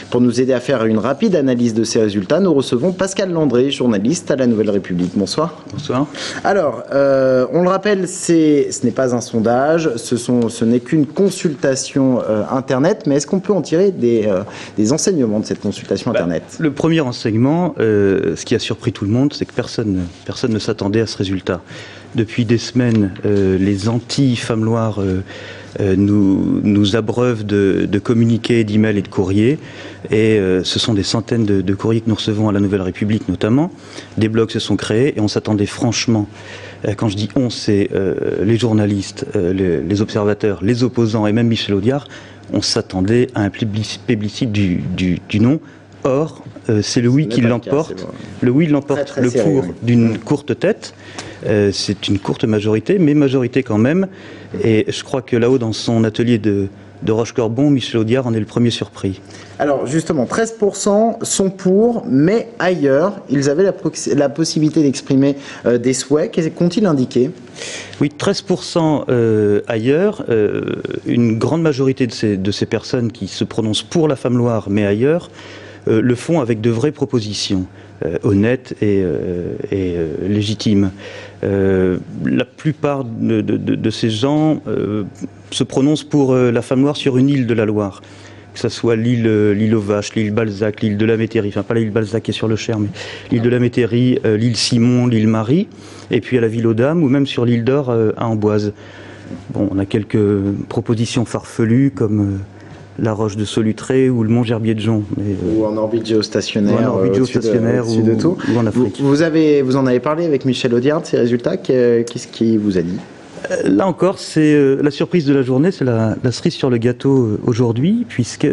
Pour nous aider à faire une rapide analyse de ces résultats, nous recevons Pascal Landré, journaliste à La Nouvelle République. Bonsoir. Bonsoir. Alors, on le rappelle, ce n'est pas un sondage, ce n'est qu'une consultation Internet, mais est-ce qu'on peut en tirer des enseignements de cette consultation Internet? Le premier enseignement, ce qui a surpris tout le monde, c'est que personne ne s'attendait à ce résultat. Depuis des semaines, les anti-Femmes Loire nous abreuvent de communiqués, d'emails et de courriers. Et ce sont des centaines de courriers que nous recevons à La Nouvelle République notamment. Des blogs se sont créés et on s'attendait franchement, quand je dis on, c'est les journalistes, les observateurs, les opposants et même Michel Audiard, on s'attendait à un plébiscite du non. Or, c'est le oui qui l'emporte. Le oui l'emporte le pour d'une courte tête. C'est une courte majorité, mais majorité quand même. Et je crois que là-haut, dans son atelier de Roche-Corbon, Michel Audiard en est le premier surpris. Alors justement, 13% sont pour, mais ailleurs, ils avaient la possibilité d'exprimer des souhaits. Qu'ont-ils indiqué? Oui, 13% ailleurs. Une grande majorité de ces personnes qui se prononcent pour la Femme Loire, mais ailleurs, le font avec de vraies propositions, honnêtes et légitimes. La plupart de ces gens se prononcent pour la Femme Loire sur une île de la Loire, que ce soit l'île aux Vaches, l'île Balzac, l'île de la Métairie, enfin pas l'île Balzac qui est sur le Cher, mais l'île de la Métairie, l'île Simon, l'île Marie, et puis à la Ville aux Dames, ou même sur l'île d'Or à Amboise. Bon, on a quelques propositions farfelues comme la Roche de Solutré ou le Mont Gerbier de Jonc. Ou en orbite géostationnaire, au-dessus de tout. Ou en Afrique. Vous en avez parlé avec Michel Audiard de ces résultats. Qu'est-ce qu'il vous a dit? Là encore, c'est la surprise de la journée, c'est la cerise sur le gâteau aujourd'hui, puisque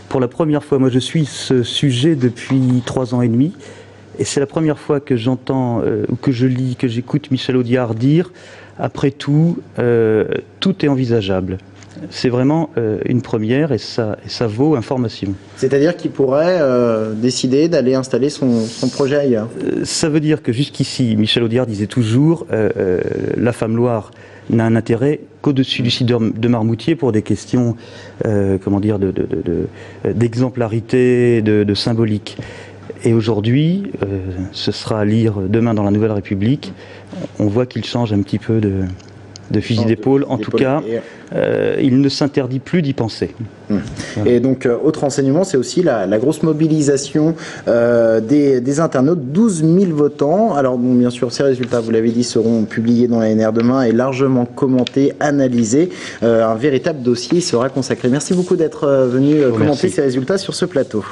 pour la première fois, moi je suis ce sujet depuis 3 ans et demi, et c'est la première fois que j'entends, ou que je lis, que j'écoute Michel Audiard dire, après tout, tout est envisageable. C'est vraiment une première et ça vaut information. C'est-à-dire qu'il pourrait décider d'aller installer son projet ailleurs. Ça veut dire que jusqu'ici, Michel Audiard disait toujours la Femme Loire n'a un intérêt qu'au-dessus du site de Marmoutier pour des questions d'exemplarité, de symbolique. Et aujourd'hui, ce sera à lire demain dans La Nouvelle République, on voit qu'il change un petit peu de fusil d'épaule. En tout cas, il ne s'interdit plus d'y penser. Et donc, autre enseignement, c'est aussi la grosse mobilisation des internautes, 12 000 votants. Alors, bon, bien sûr, ces résultats, vous l'avez dit, seront publiés dans l'ANR demain et largement commentés, analysés. Un véritable dossier sera consacré. Merci beaucoup d'être venu commenter ces résultats sur ce plateau.